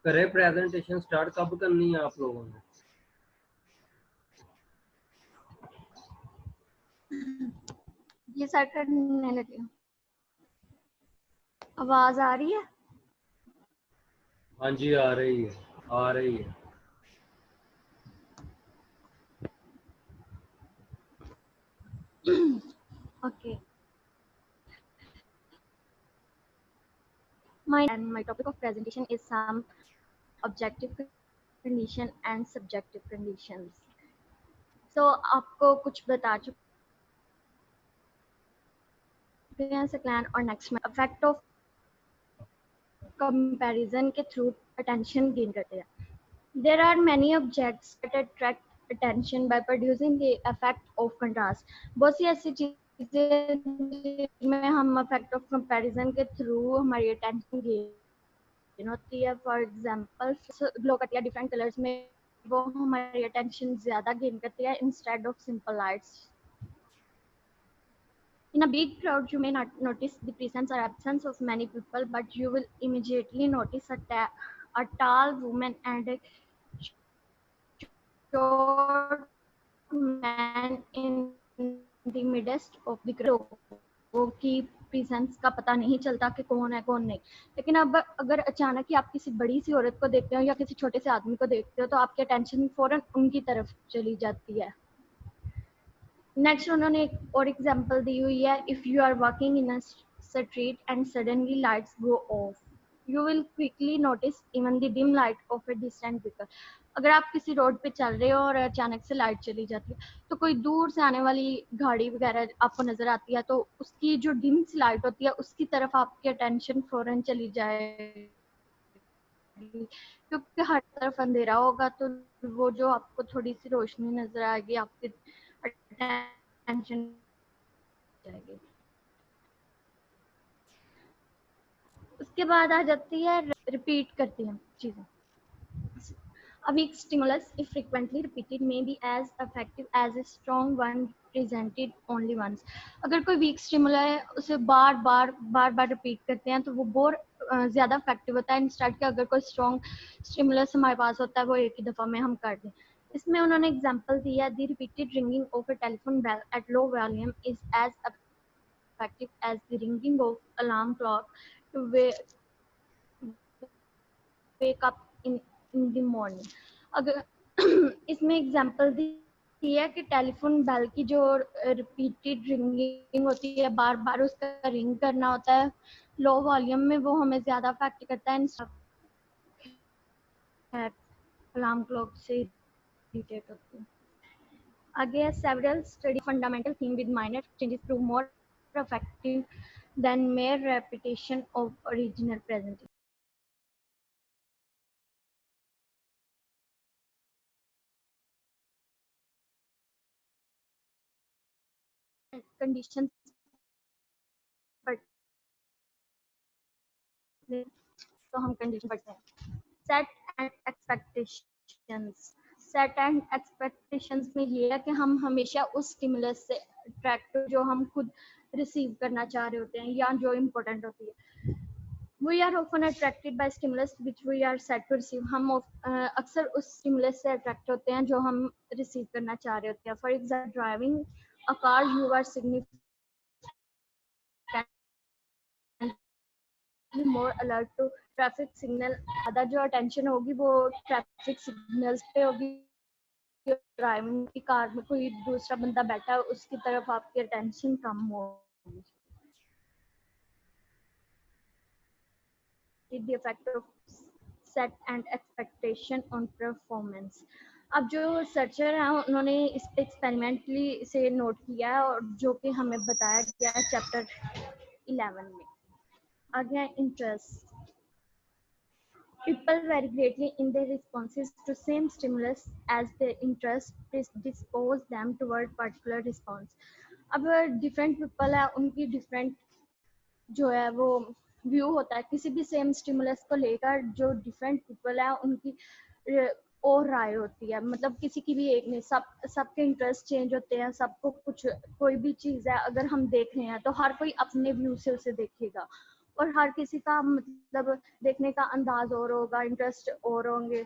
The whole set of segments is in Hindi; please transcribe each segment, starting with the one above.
करे प्रेजेंटेशन स्टार्ट कब करनी है आप लोगों ने? ये सेट करने लगे। आवाज आ रही है? हाँ जी आ रही है, आ रही है। Okay. My topic of presentation is some objective condition and subjective conditions. So आपको कुछ बता चुके हैं सकलैन और नेक्स्ट में इफेक्ट ऑफ कंपैरिजन के थ्रू अटेंशन गेन करते हैं. There are many objects that attract attention by producing the effect of contrast. बहुत सी ऐसी चीजें जिनमें हम effect of comparison के through हमारी attention gain होती है. For example, glow करती है different colors में, वो हमारी attention ज़्यादा gain करती है instead of simple lights. In a big crowd, you may not notice the presence or absence of many people, but you will immediately notice a tall woman and a short man in the midst of the crowd. लोगों की प्रेजेंस का पता नहीं चलता कि कौन है कौन नहीं. लेकिन अब अगर अचानक ही आप किसी बड़ी सी औरत को देखते हो या किसी छोटे से आदमी को देखते हो तो आपकी अटेंशन फौरन उनकी तरफ चली जाती है. नेक्स्ट उन्होंने एक और एग्जांपल दी हुई है. If you are walking in a street and suddenly lights go off, you will quickly notice even the dim light of a distant vehicle. अगर आप किसी रोड पे चल रहे हो और अचानक से लाइट चली जाती है तो कोई दूर से आने वाली गाड़ी वगैरह आपको नजर आती है तो उसकी जो डिम सी लाइट होती है उसकी तरफ आपकी अटेंशन फौरन चली जाएगी क्योंकि हर तरफ अंधेरा होगा तो वो जो आपको थोड़ी सी रोशनी नजर आएगी आपकी अटेंशन जाएगी. उसके बाद आ जाती है रिपीट करती हैं चीजें. A weak stimulus, if frequently repeated, may be as effective as a strong one presented only once. अगर कोई weak stimulus है उसे बार बार रिपीट करते हैं तो वो बहुत ज़्यादा इफेक्टिव होता है इंस्टेड के अगर कोई strong stimulus हमारे पास होता है वो एक ही दफ़ा में हम कर दें. इसमें उन्होंने एग्जांपल दिया. The repeated ringing of a telephone bell at low volume is as effective as the ringing of alarm clock to wake up in the morning. अगर इसमें एग्जांपल दी है कि टेलीफोन बेल की जो रिपीटेड रिंगिंग होती है बार बार उसका रिंग करना होता है लो वॉल्यूम में, वो हमें ज़्यादा इफेक्ट करता है अलार्म क्लॉक से इरिटेट होती है. Again, several study fundamental theme with minor changes prove more effective than mere repetition of original presentation. Conditions तो हम कंडीशन पढ़ते हैं. Set and expectations. Set and expectations में ये है कि हम हमेशा उस स्टिमुलस से अट्रैक्ट जो हम खुद रिसीव करना चाह रहे होते हैं या जो इम्पोर्टेंट होती है. We are often attracted by stimulus which we are set to receive. हम अक्सर उस स्टिमुलस से अट्रैक्ट होते हैं जो हम रिसीव करना चाह रहे होते हैं. For example driving a car, you are significant more alert to traffic signal. ज़्यादा जो अटेंशन होगी वो ट्रैफिक सिग्नल्स पे होगी. ड्राइविंग की कार में कोई दूसरा बंदा बैठा है उसकी तरफ आपकी अटेंशन कम होगी. The effect of set and expectation on performance. अब जो सर्चर हैं उन्होंने इस पे एक्सपेरिमेंटली इसे नोट किया है और जो कि हमें बताया गया है चैप्टर 11 में. आगे interest. People vary greatly in their responses to same stimulus as their interest dispose them toward particular response. अब different people है उनकी different जो है वो व्यू होता है किसी भी सेम स्टिमुलस को लेकर. जो डिफरेंट पीपल है उनकी और राय होती है. मतलब किसी की भी एक नहीं, सबके इंटरेस्ट चेंज होते हैं. सबको कुछ कोई भी चीज़ है अगर हम देख रहे हैं तो हर कोई अपने व्यू से उसे देखेगा और हर किसी का मतलब देखने का अंदाज और होगा, इंटरेस्ट और होंगे,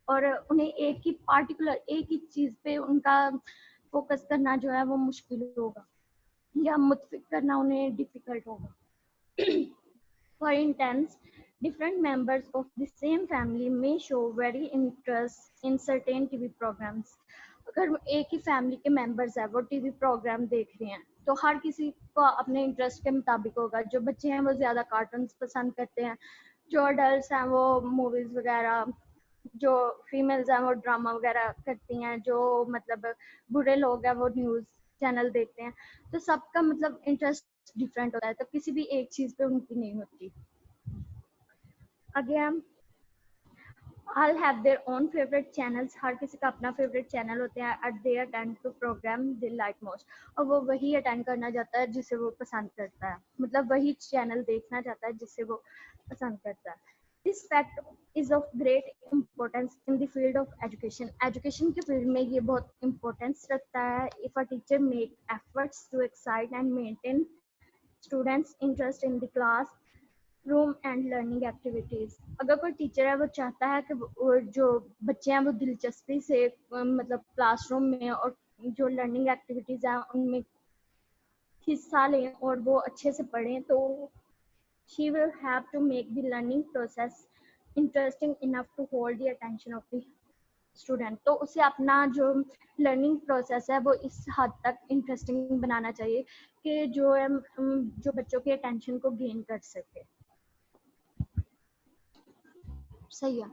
और उन्हें एक ही पार्टिकुलर एक ही चीज पे उनका फोकस करना जो है वो मुश्किल होगा, या मुतफिक करना उन्हें डिफिकल्ट होगा। For instance, different members of the same family may show very interest in certain TV programs. अगर एक ही फैमिली के मेंबर्स है वो टीवी प्रोग्राम देख रहे हैं तो हर किसी को अपने इंटरेस्ट के मुताबिक होगा। जो बच्चे हैं वो ज्यादा कार्टून्स पसंद करते हैं, जो अडल्ट हैं वो मूवीज वगैरह, जो फीमेल्स हैं वो ड्रामा वगैरह करती हैं, जो मतलब बूढ़े लोग हैं वो न्यूज चैनल देखते हैं। तो सबका मतलब इंटरेस्ट डिफरेंट होता है, तो किसी भी एक चीज पे उनकी नहीं होती। Again all have their own favorite channels, हर किसी का अपना फेवरेट चैनल होते हैं। at they attend to program they like most, और वो वही अटेंड करना चाहता है जिसे वो पसंद करता है, मतलब वही चैनल देखना चाहता है जिसे वो पसंद करता है। This fact is of great importance in the field of education. Education के फील्ड में ये बहुत importance रखता है। If a teacher make efforts to excite and maintain students' interest in the class, room and learning activities, अगर कोई टीचर है वो चाहता है कि वो जो बच्चे हैं वो दिलचस्पी से मतलब क्लासरूम में और जो लर्निंग एक्टिविटीज हैं उनमें हिस्सा लें और वो अच्छे से पढ़ें, तो she will have to make the learning process interesting enough to hold the attention of the student. तो उसे अपना जो लर्निंग प्रोसेस है वो इस हद तक इंटरेस्टिंग बनाना चाहिए कि जो है जो बच्चों के अटेंशन को गेन कर सके। सही है।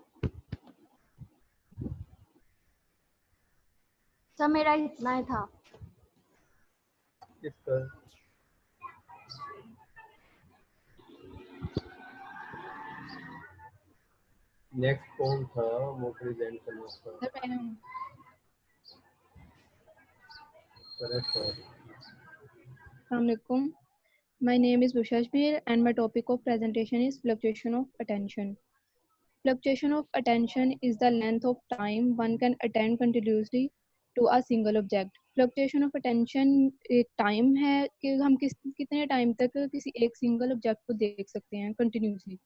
तो मेरा इतना ही था। इसका नेक्स्ट कौन था वो प्रेजेंट करना था? Correct sir. Assalamualaikum. My name is Bushashmir and my topic of presentation is fluctuation of attention. Fluctuation of attention is the length of time one can attend continuously to a single object. Fluctuation of attention एक टाइम है कि हम कितने टाइम तक किसी एक सिंगल ऑब्जेक्ट को देख सकते हैं कंटिन्यूसली।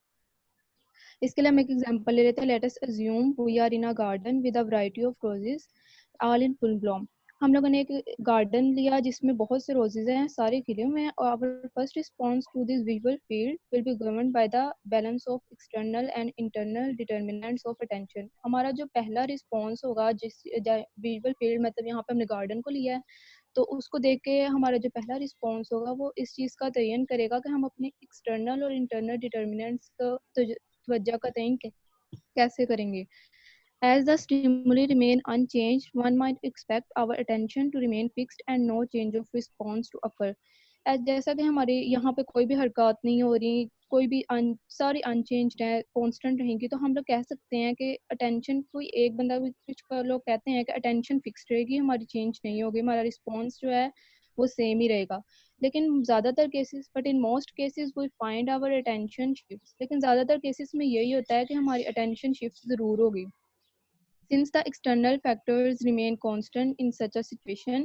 इसके लिए हम एक एग्जांपल ले लेते हैं। Let us assume we are in a garden with a variety of roses all in full bloom. हम लोगों ने एक गार्डन लिया जिसमें बहुत से रोजेज हैं, सारे खिले हुए हैं, और our first response to this visual field will be governed by the balance of external and internal determinants of attention. हमारा जो पहला रिस्पांस होगा जिस विजुअल फील्ड, मतलब यहाँ पे हमने गार्डन को लिया है, तो उसको देख के हमारा जो पहला रिस्पांस होगा वो इस चीज़ का तयन करेगा कि हम अपने एक्सटर्नल और इंटरनल डिटर्मिनेंट्स का तवज्जो का तयन कैसे करेंगे। As the stimuli remain unchanged, one might expect our attention to remain fixed and no change of response to occur. जैसा कि हमारे यहाँ पे कोई भी हरकत नहीं हो रही, कोई भी सारी अनचेंज्ड है, कांस्टेंट रहेंगी, तो हम लोग कह सकते हैं कि अटेंशन, कोई एक बंदा, कुछ लोग कहते हैं कि अटेंशन फिक्स रहेगी, हमारी चेंज नहीं होगी, हमारा रिस्पॉन्स जो है वो सेम ही रहेगा। लेकिन ज़्यादातर cases, but in most cases we find our attention shifts. लेकिन ज़्यादातर केसेस में यही होता है कि हमारी अटेंशन शिफ्ट ज़रूर होगी। Since the external factors remain constant in such a situation,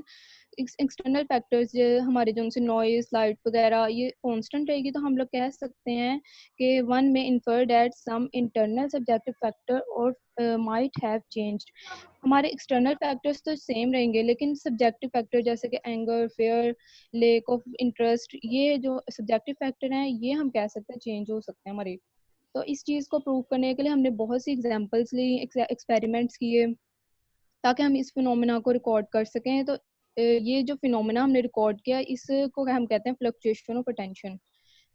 external factors जो हमारे जो उनसे नॉइस, लाइट वगैरह ये कांस्टेंट रहेगी, तो हम लोग कह सकते हैं कि one may infer that some internal subjective factor or might have changed. हमारे एक्सटर्नल फैक्टर्स तो सेम रहेंगे, लेकिन सब्जेक्टिव फैक्टर जैसे कि anger, fear, lack of interest, ये जो सब्जेक्टिव फैक्टर हैं ये हम कह सकते हैं चेंज हो सकते हैं हमारे। तो इस चीज़ को प्रूव करने के लिए हमने बहुत सी एग्जांपल्स ली, एक्सपेरिमेंट्स किए, ताकि हम इस फिनोमेना को रिकॉर्ड कर सकें। तो ये जो फिनोमेना हमने रिकॉर्ड किया इसको हम कहते हैं फ्लक्चुएशन ऑफ अटेंशन।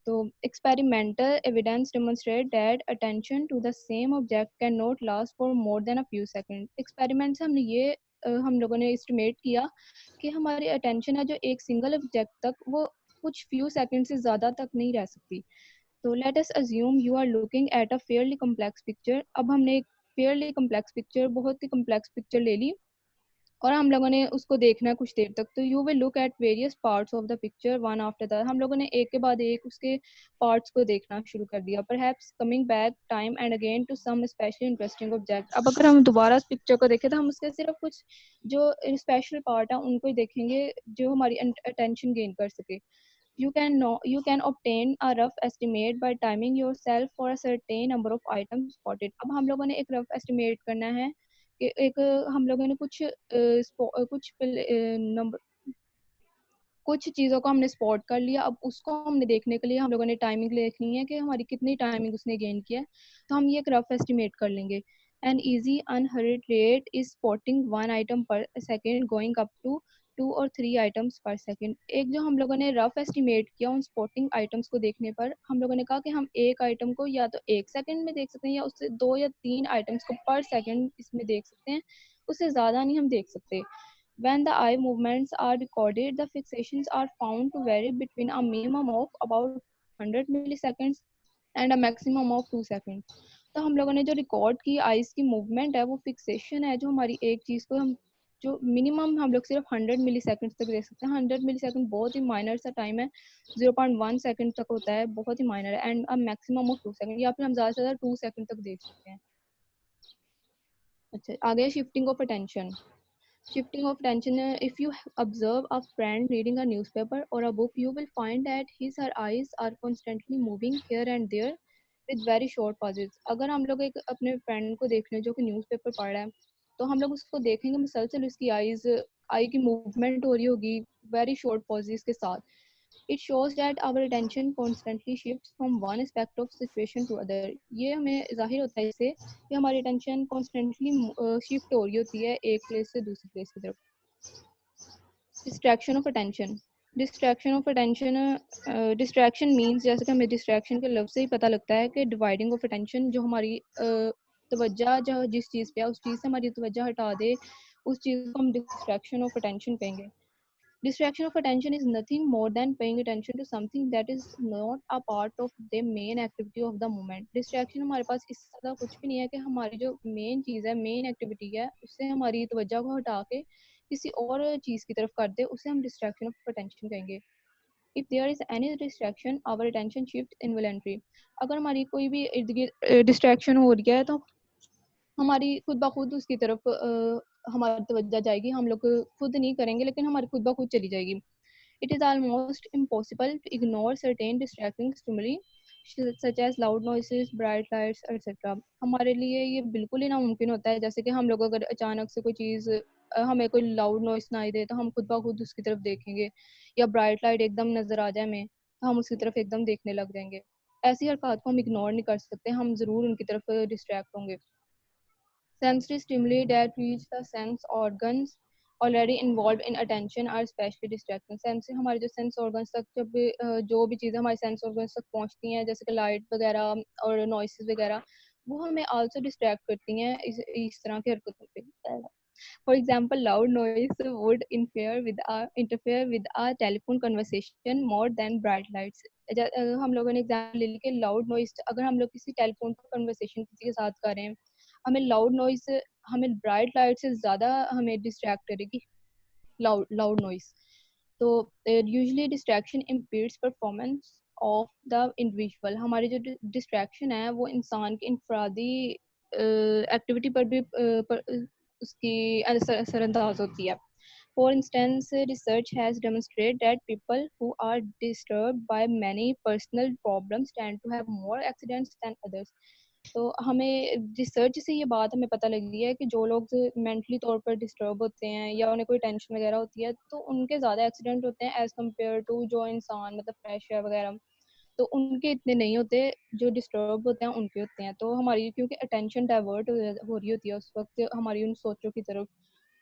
तो experimental evidence demonstrate that attention to the same object can not last for more than a few second. Experiment से हमने ये हम लोगों ने एस्टिमेट किया कि हमारी अटेंशन है जो एक सिंगल ऑब्जेक्ट तक वो कुछ फ्यू सेकंड से ज़्यादा तक नहीं रह सकती। तो let us assume you are looking at a fairly complex picture. अब हमने एक फेयरली कम्प्लेक्स पिक्चर, बहुत ही कम्प्लेक्स पिक्चर ले ली और हम लोगों ने उसको देखना है कुछ देर तक। तो you will look at various parts of the picture one after the. हम लोगों ने एक के बाद एक उसके पार्ट्स को देखना शुरू कर दिया, perhaps coming back time and again to some specially interesting object. अब अगर हम दोबारा इस पिक्चर को देखें तो हम उसके सिर्फ कुछ जो स्पेशल पार्ट है उनको ही देखेंगे जो हमारी अटेंशन गेन कर सके। You can obtain a rough estimate by timing yourself for a certain number of items spotted. अब हम लोगों ने एक rough estimate करना है कि एक हम लोगों ने कुछ चीज़ों को हमने स्पॉट कर लिया। अब उसको हमने देखने के लिए हम लोगों ने टाइमिंग देखनी है कि हमारी कितनी टाइमिंग उसने गेन किया है, तो हम ये एक रफ एस्टिमेट कर लेंगे। An easy unhurried rate is spotting 1 item per second going up to 2 और 3 आइटम्स पर सेकेंड। एक जो हम लोगों ने रफ एस्टिमेट किया उन स्पॉटिंग आइटम्स को देखने पर, हम लोगों ने कहा कि हम एक आइटम को या तो 1 सेकेंड में देख सकते हैं या उससे 2 या 3 आइटम्स को पर सेकेंड इसमें देख सकते हैं, उससे ज़्यादा नहीं हम देख सकते। When the eye movements are recorded, the fixations are found to vary between a minimum of about 100 milliseconds and a maximum of 2 seconds. तो हम लोगों ने जो रिकॉर्ड की आइज की मूवमेंट है वो फिक्सेशन है, जो हमारी एक चीज़ को हम जो मिनिमम हम लोग सिर्फ 100 मिली सेकेंड तक देख सकते हैं। 100 मिली सेकेंड बहुत ही माइनर सा टाइम है, 0.1 सेकेंड तक होता है, बहुत ही माइनर है। And a maximum of 2 second, या फिर हम ज़्यादा से ज़्यादा 2 सेकेंड तक देख सकते हैं। अच्छा, आगे shifting of attention. Shifting of attention, if you observe a friend reading a newspaper or a book, you will find that her eyes are constantly moving here and there with very short pauses. अगर हम लोग एक अपने फ्रेंड को देख रहे हैं जो कि न्यूज़पेपर पढ़ रहा है, तो हम लोग उसको देखेंगे मुसलसल उसकी आई की मूवमेंट हो रही होगी वेरी शॉर्ट पॉजेस के साथ। It shows that our attention constantly shifts from one aspect of situation to other. ये हमें जाहिर होता है इससे कि हमारी attention constantly shift हो रही होती है एक प्लेस से दूसरी प्लेस की तरफ। Distraction of attention. Distraction of attention, distraction means, जैसे कि हमें distraction के लफ्ज़ से ही पता लगता है कि dividing of attention, जो हमारी तवज्जो जो जिस चीज़ पे है उस चीज़ से हमारी तवज्जो हटा दे, उस चीज़ को हम distraction of attention कहेंगे। Distraction of attention is nothing more than paying attention to something that is not a part of the main activity of the moment. Distraction हमारे पास इससे ज़्यादा कुछ भी नहीं है कि हमारी जो मेन चीज़ है, मेन एक्टिविटी है, उससे हमारी तवज्जो को हटा के किसी और चीज़ की तरफ कर दे, उसे हम distraction of attention कहेंगे। If there is any distraction, our attention shifts involuntarily. अगर हमारी कोई भी इर्द गिर्द distraction हो रही है, तो हमारी खुद ब खुद उसकी तरफ हमारी तवज्जो जाएगी। हम लोग खुद नहीं करेंगे, लेकिन हमारी खुद ब खुद चली जाएगी। It is almost impossible to ignore certain distracting stimuli such as loud noises, bright lights, etc. हमारे लिए ये बिल्कुल ही नामुमकिन होता है, जैसे कि हम लोग अगर अचानक से कोई चीज़ हमें कोई लाउड नॉइस सुनाई दे, तो हम खुद ब खुद उसकी तरफ देखेंगे, या ब्राइट लाइट एकदम नज़र आ जाए हमें, तो हम उसकी तरफ एकदम देखने लग जाएंगे। ऐसी हरकत को हम इग्नोर नहीं कर सकते, हम ज़रूर उनकी तरफ डिस्ट्रैक्ट होंगे। Sensory stimuli that reach the sense organs already involved in attention are especially distracting. Sensory हमारे जो sense organs तक जब भी जो भी चीज़ें हमारे sense organs तक पहुँचती हैं, जैसे कि light वगैरह और noises वगैरह, वो हमें also distract करती हैं इस तरह की हरकतों पे। For example, loud noise would interfere with a telephone conversation more than bright lights. हम लोगों ने एग्जाम्पल ले ली कि लाउड नॉइस, अगर हम लोग किसी टेलीफोन पर कन्वर्सेशन किसी के साथ कर रहे हैं, हमें लाउड नॉइस हमें ब्राइट लाइट से ज़्यादा हमें डिस्ट्रैक्ट करेगी लाउड नॉइस। तो usually distraction impedes performance of the individual. हमारी जो डिस्ट्रैक्शन है वो इंसान की इनफरादी एक्टिविटी पर भी उसकी असरअंदाज होती है। For instance, research has demonstrated that people who are disturbed by many personal problems tend to have more accidents than others. तो हमें रिसर्च से ये बात हमें पता लगी है कि जो लोग मेंटली तौर पर डिस्टर्ब होते हैं या उन्हें कोई टेंशन वगैरह होती है, तो उनके ज़्यादा एक्सीडेंट होते हैं एज़ कम्पेयर टू जो इंसान मतलब फ्रेश है वगैरह, तो उनके इतने नहीं होते, जो डिस्टर्ब होते हैं उनके होते हैं। तो हमारी क्योंकि अटेंशन डाइवर्ट हो रही होती है उस वक्त हमारी उन सोचों की तरफ,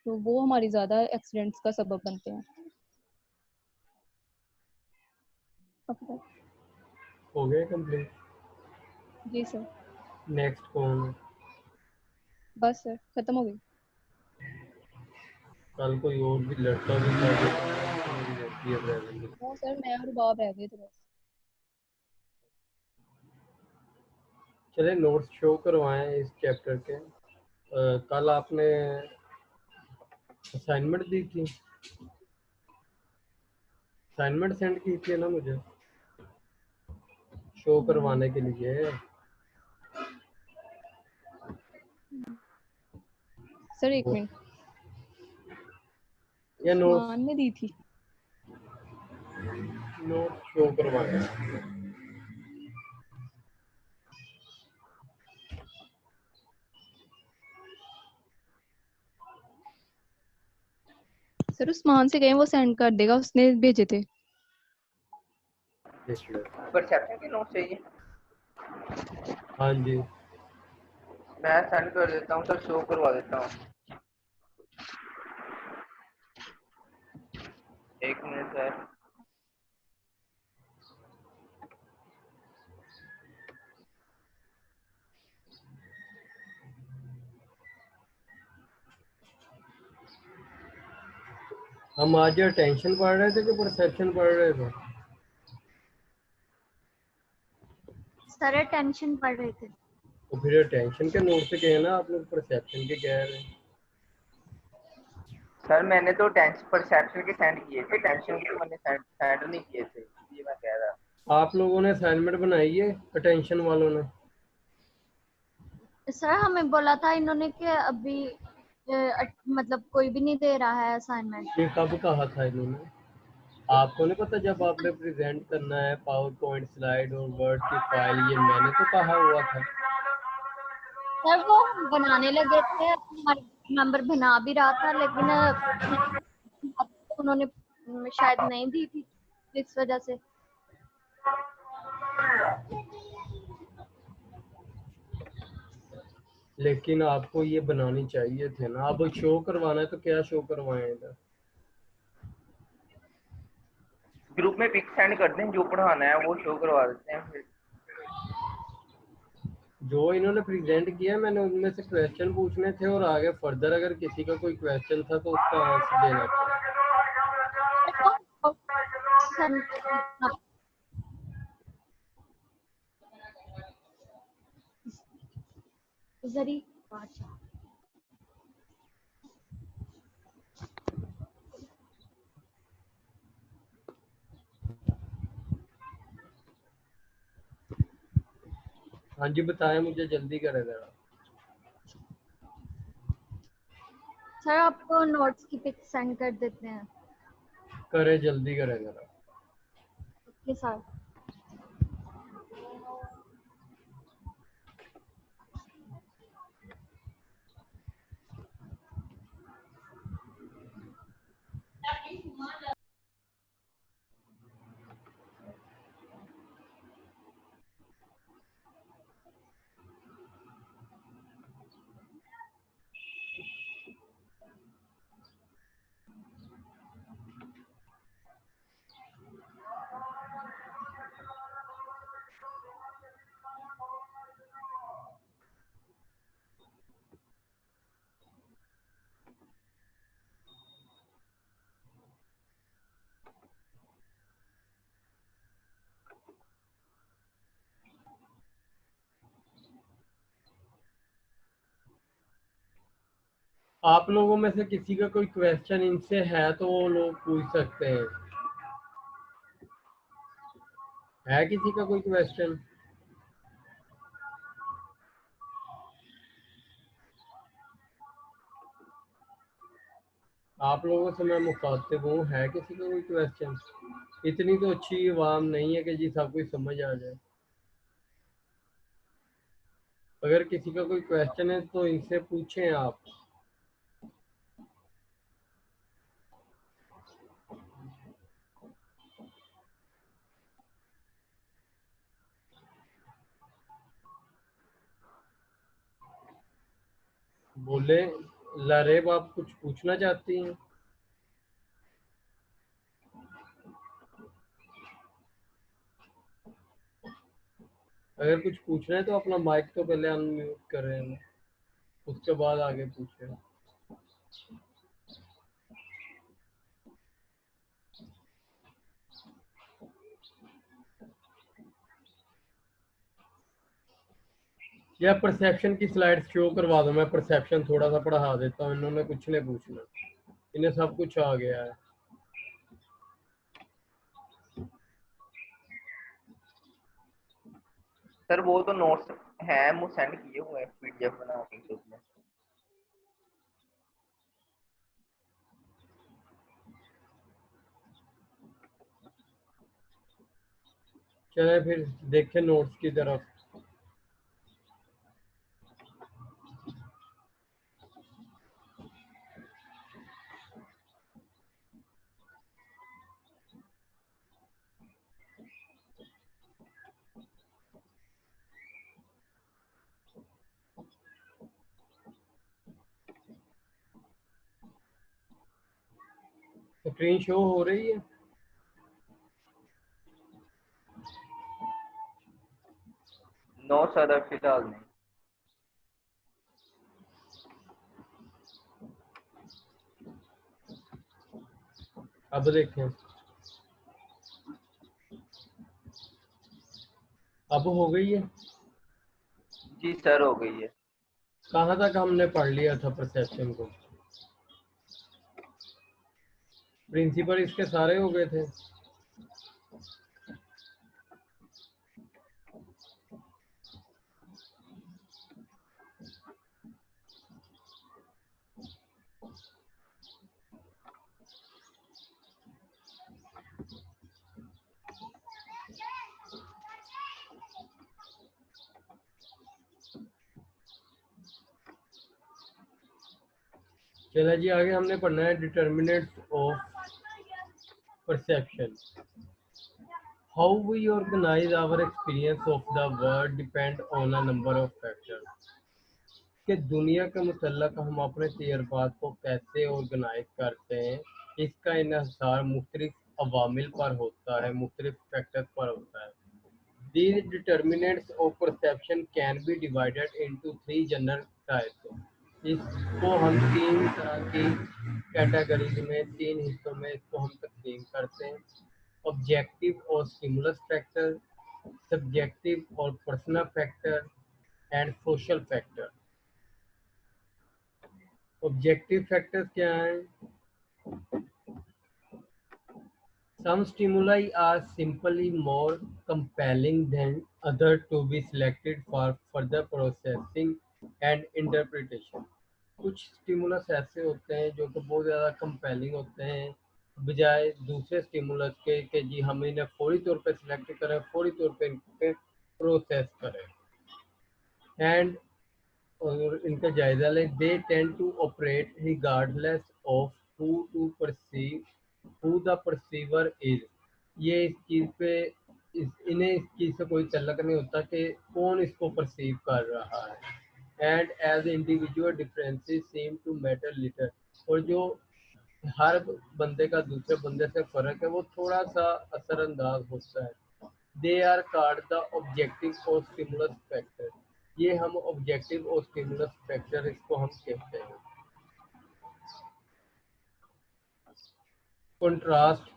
तो वो हमारी ज़्यादा एक्सीडेंट्स का सबब बनते हैं। हो गए कंप्लीट? जी सर। नेक्स्ट कौन है? बस सर, ख़त्म हो गई। कल कोई और भी लड़का भी था जो मेरी लड़की है ड्राइविंग। वो सर मैं और बाब रह गए थे बस। चले नोट्स शो करवाएं इस चैप्टर के। कल आपने असाइनमेंट दी थी, असाइनमेंट सेंड की थी ना मुझे शो करवाने के लिए। सर एक मिनट, या नोट्स उस्मान ने दी थी। नोट शो करवाएं। सर उस्मान से कहें वो सेंड कर देगा, उसने भेजे थे। परसेप्शन के नोट चाहिए? हाँ जी, मैं सेंड कर देता हूँ सर, शो करवा देता हूँ। एक मिनट सर। हम आज अटेंशन पढ़ रहे थे कि परसेप्शन पढ़ रहे थे? सर टेंशन पढ़ रहे थे। तो फिर अटेंशन के नोट से कहे ना, आप लोग परसेप्शन के कह रहे हैं। सर मैंने तो परसेप्शन के सेंड किए थे, टेंशन के मैंने सेंड नहीं किए थे, ये मैं कह रहा। आप लोगों ने असाइनमेंट बनाई है अटेंशन वालों ने? सर हमें बोला था इन्होंने कि अभी मतलब कोई भी नहीं दे रहा है असाइनमेंट। ये कब कहा था इन्होंने? आपको नहीं पता जब आपने प्रेजेंट करना है पावर पॉइंट स्लाइड और वर्ड की फाइल, ये मैंने तो कहा हुआ था। सर वो हम बनाने लगे थे, हमारे मेंबर बना भी रहा था, लेकिन उन्होंने शायद नहीं दी थी, इस वजह से। लेकिन आपको ये बनानी चाहिए थे ना। अब शो करवाना है तो क्या शो करवाएं इधर? ग्रुप में पिक सेंड कर दें, जो पढ़ाना है वो शो करवा देते हैं फिर। जो इन्होंने प्रेजेंट किया मैंने उनमें से क्वेश्चन पूछने थे, और आगे फर्दर अगर किसी का कोई क्वेश्चन था तो उसका आंसर देना था। जरी हाँ जी बताएं, मुझे जल्दी करें जरा। सर आपको नोट्स की पिक सेंड कर देते हैं। करें, जल्दी करें जरा। Okay sir. आप लोगों में से किसी का कोई क्वेश्चन इनसे है तो वो लोग पूछ सकते हैं। है किसी का कोई क्वेश्चन? आप लोगों से मैं मुखातिब हूँ, है किसी का कोई क्वेश्चन? इतनी तो अच्छी आवाम नहीं है कि जी सब कुछ समझ आ जाए। अगर किसी का कोई क्वेश्चन है तो इनसे पूछें आप। बोले लरेब, आप कुछ पूछना चाहती हैं? अगर कुछ पूछना है तो अपना माइक तो पहले अनम्यूट करें, उसके बाद आगे पूछें। या परसेप्शन की स्लाइड शो करवा दो, मैं परसेप्शन थोड़ा सा पढ़ा देता हूँ। इन्होंने कुछ नहीं पूछना, इन्हें सब कुछ आ गया है। सर वो तो नोट्स हैं, वो सेंड किए हुए हैं पीडीएफ बना के ग्रुप में। चले फिर देखें नोट्स की तरफ। स्क्रीन शो हो रही है? नो सर फिलहाल नहीं। अब देखें, अब हो गई है? जी सर हो गई है। कहाँ तक हमने पढ़ लिया था परसेप्शन को? प्रिंसिपल इसके सारे हो गए थे। चला जी, आगे हमने पढ़ना है determinants of perception. How we organise our experience of the world depend on a number of factors. कि दुनिया के मुतल्लक हम अपने तजर्बात को कैसे ऑर्गेनाइज करते हैं, इसका इन्हिसार मुख्तलिफ अवामिल पर होता है, मुख्तलिफ फैक्टर्स पर होता है। These determinants of perception can be divided into three general types. इसको हम तीन तरह की कैटेगरीज में, तीन हिस्सों में इसको हम तकसीम करते हैं। ऑब्जेक्टिव और स्टिमुलस फैक्टर, सब्जेक्टिव और personal factor and social factor. Objective factors क्या हैं? Some stimuli are simply more compelling than others to be selected for further processing and interpretation. कुछ स्टिमुलस ऐसे होते हैं जो कि बहुत ज़्यादा कंपेलिंग होते हैं बजाय दूसरे स्टिमुलस के कि जी हम इन्हें फौरी तौर पे सिलेक्ट करें, फौरी तौर पे इनके प्रोसेस करें। एंड और इनका जायजा लें, they tend to operate regardless of who to perceive, who the perceiver is. ये इस चीज़ पे इन्हें इस चीज़ से कोई तल्लक नहीं होता कि कौन इसको परसीव कर रहा है। And as individual differences seem to matter little. और जो हर बंदे का दूसरे बंदे से फ़र्क है वो थोड़ा सा असरअंदाज होता है। They are called the objective और स्टिमुलस फैक्टर। ये हम ऑब्जेक्टिव और स्टिमुलस फैक्टर इसको हम कहते हैं। Contrast,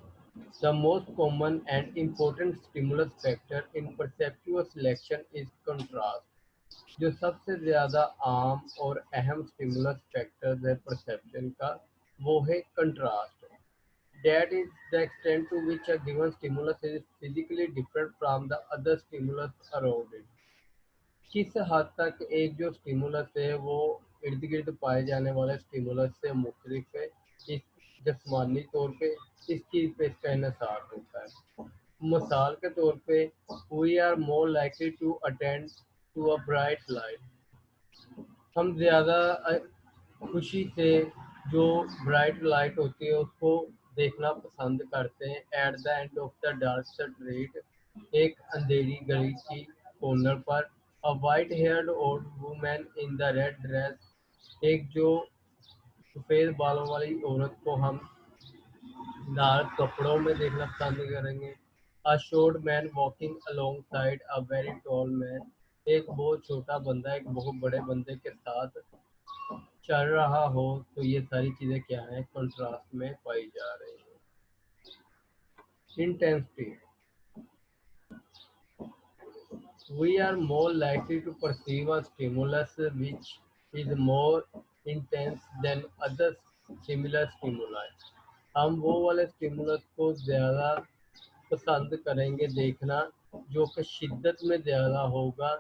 the most common and important stimulus factor in perceptual selection is contrast. जो सबसे ज़्यादा आम और अहम स्टिमुलस फैक्टर है परसेप्शन का, वो है contrast. That is the extent to which a given stimulus is physically different from the other stimulus around it. किस हद तक एक जो स्टिमुलस है वो इर्द गिर्द पाए जाने वाले स्टिमुलस से मुख्तलिफ है, इस जिस्मानी तौर पे इस चीज़ पे इसका इन्हिसार होता है। मिसाल के तौर पे, we are more likely to attend to a bright light. हम ज़्यादा खुशी से जो ब्राइट लाइट होती है उसको देखना पसंद करते हैं। At the end of the dark street, एक अंधेरी गली की कॉर्नर पर, अ white heard old women in the red dress, एक जो सफ़ेद बालों वाली औरत को हम लाल कपड़ों में देखना पसंद करेंगे। A short man walking along side a very tall man, एक बहुत छोटा बंदा एक बहुत बड़े बंदे के साथ चल रहा हो। तो ये सारी चीज़ें क्या हैं, कंट्रास्ट में पाई जा रही हैं। Intensity, we are more likely to perceive a stimulus which is more intense than other similar stimuli. हम वो वाले स्टिमुलस को ज़्यादा पसंद करेंगे देखना जो कि शिद्दत में ज़्यादा होगा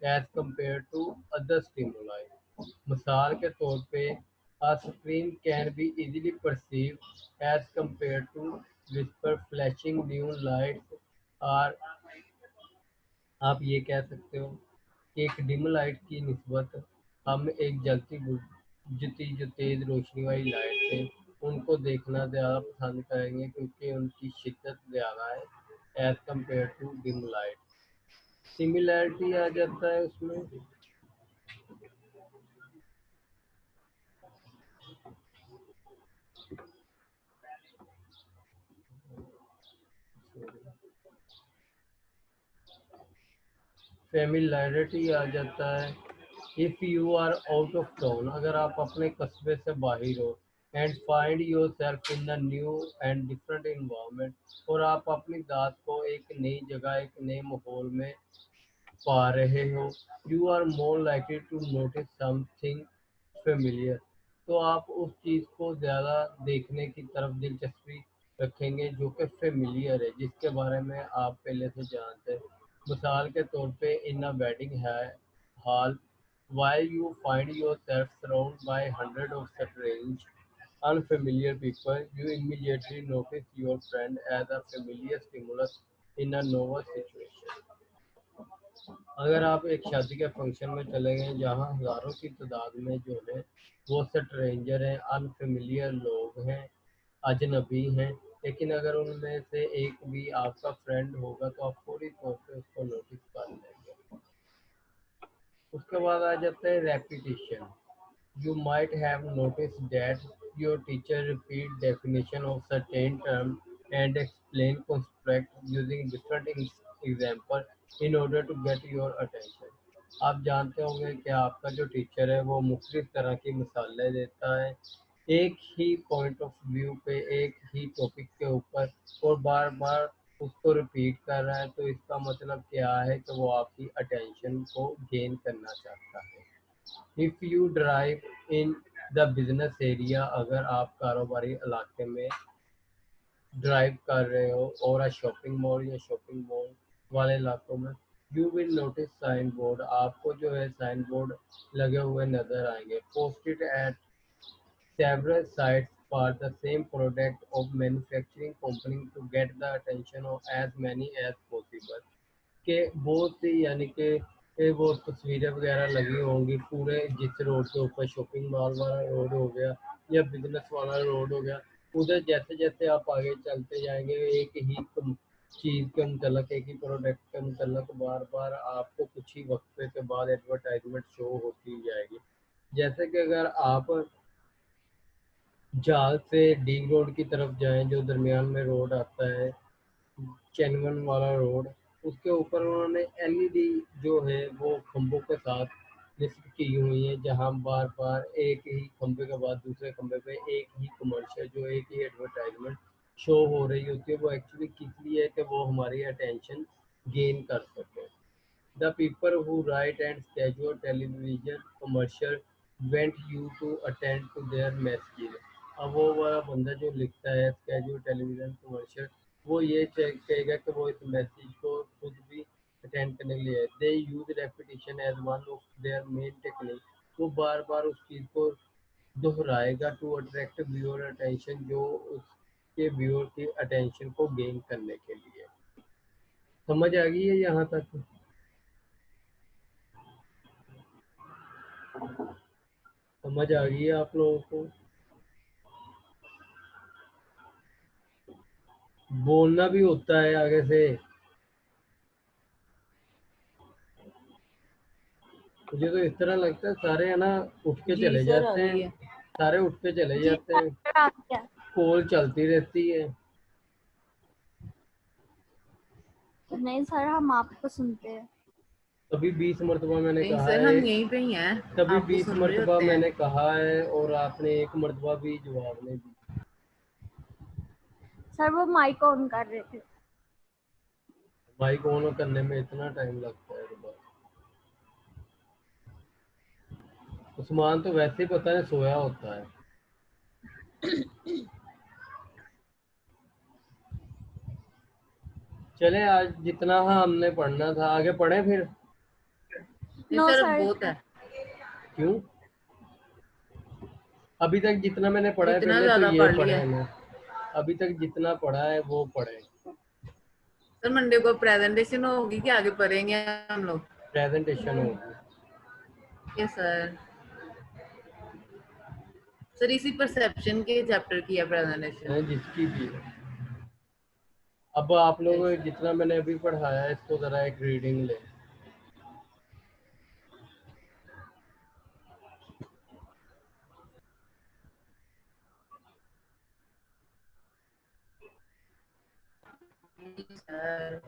as compare to other stimuli. मिसाल के तौर पे, a scream can be easily perceived as compared to whisper flashing neon lights or आप ये कह सकते हो कि एक डिम लाइट की निस्बत हम एक जलती बुझती जो तेज रोशनी वाली लाइट है उनको देखना ज़्यादा पसंद करेंगे क्योंकि उनकी शिद्दत ज़्यादा है as compare to dim light. Similarity आ जाता है उसमें। फेमिलैरिटी आ जाता है। If you are out of town, अगर आप अपने कस्बे से बाहर हो and find yourself in a new and different environment, और आप अपनी दात को एक नई जगह एक नए माहौल में पा रहे हो, you are more likely to notice something familiar, तो आप उस चीज़ को ज़्यादा देखने की तरफ दिलचस्पी रखेंगे जो कि फेमिलियर है, जिसके बारे में आप पहले से जानते हैं। मिसाल के तौर पे इन अ वेडिंग है hall, while you find yourself surrounded by hundreds of strange, unfamiliar people, you immediately notice your friend as a familiar stimulus in a novel situation. अगर आप एक शादी के फंक्शन में चले गए जहां हजारों की तादाद में जो है वो स्ट्रेंजर हैं, अनफेमिलियर लोग हैं, अजनबी हैं, लेकिन अगर उनमें से एक भी आपका फ्रेंड होगा तो आप फौरी तौर पे उसको नोटिस कर लेंगे। उसके बाद आ जाता है repetition. You might have noticed that your teacher repeat definition of certain term and explain construct using different example in order to get your attention. आप जानते होंगे कि आपका जो टीचर है वो मुख्तलिफ तरह की मिसालें देता है एक ही पॉइंट ऑफ व्यू पे एक ही टॉपिक के ऊपर और बार बार उसको रिपीट कर रहा है, तो इसका मतलब क्या है कि वो आपकी अटेंशन को गेन करना चाहता है। If you drive in the business area, अगर आप कारोबारी इलाके में ड्राइव कर रहे हो और शॉपिंग मॉल या शॉपिंग मॉल वाले इलाकों में, you will notice sign board, आपको जो है साइन बोर्ड लगे हुए नजर आएंगे, posted at several sites for the same product of manufacturing company to get the attention of as many as possible, के बहुत सी यानी कि वो तस्वीरें वगैरह लगी होंगी पूरे जिस रोड के ऊपर, शॉपिंग मॉल वाला रोड हो गया या बिजनेस वाला रोड हो गया, उधर जैसे जैसे आप आगे चलते जाएंगे एक ही चीज़ के मतलब एक ही प्रोडक्ट के मतलब बार बार आपको कुछ ही वक्फे के बाद एडवर्टाइजमेंट शो होती जाएगी। जैसे कि अगर आप जाल से डी रोड की तरफ जाएं जो दरमियान में रोड आता है, चैनवन वाला रोड, उसके ऊपर उन्होंने एलईडी जो है वो खंभों के साथ निस्ब की हुई है, जहां बार बार एक ही खंभे के बाद दूसरे खंभे पे एक ही कमर्शियल जो एक ही एडवर्टाइजमेंट शो हो रही होती है। वो एक्चुअली किस लिए है कि वो हमारी अटेंशन गेन कर सके। The people who write and schedule television commercial want you to attend to their messages. अब वो वाला बंदा जो लिखता है स्केड्यूल टेलीविजन कमर्शियल, वो ये कहेगा कि वो इस मैसेज को खुद भी अटेंड करने के लिए, they use repetition as one of their main technique, वो बार बार उस चीज़ को दोहराएगा टू अट्रैक्ट व्यूअर अटेंशन, जो उसके व्यूअर की अटेंशन को गेन करने के लिए। समझ आ गई है यहाँ तक? समझ आ गई है आप लोगों को? बोलना भी होता है आगे से। मुझे तो इस तरह लगता है सारे है ना उठ के जी चले सर आ जाते गई हैं, है। सारे उठ के चले जी जाते हैं, सर आ गया। कॉल चलती रहती है। नहीं सर, हम आपको सुनते हैं। तभी 20 मरतबा मैंने नहीं कहा सर है, हम यहीं पे ही हैं, तभी आपको 20 सुन रहे मरतबा होते हैं। मैंने कहा है और आपने एक मरतबा भी जवाब नहीं दिया। सर वो माइक ऑन कर रहे थे। माइक ऑन करने में इतना टाइम लगता है तो बस। उस्मान तो वैसे ही पता है सोया होता है। चले आज जितना हमने पढ़ना था आगे पढ़े फिर। नहीं नो सर सर, बहुत है, क्यों? अभी तक जितना मैंने पढ़ा है इतना पहले तो ज्यादा ये पढ़ पढ़े लिया हैं ना, अभी तक जितना पढ़ा है वो पढ़े। सर मंडे को प्रेजेंटेशन होगी कि आगे पढ़ेंगे हम लोग? प्रेजेंटेशन होगी। Yes sir. सर इसी परसेप्शन के चैप्टर की है प्रेजेंटेशन? जिसकी भी है। अब आप लोग जितना मैंने अभी पढ़ाया है इसको जरा एक रीडिंग ले। सर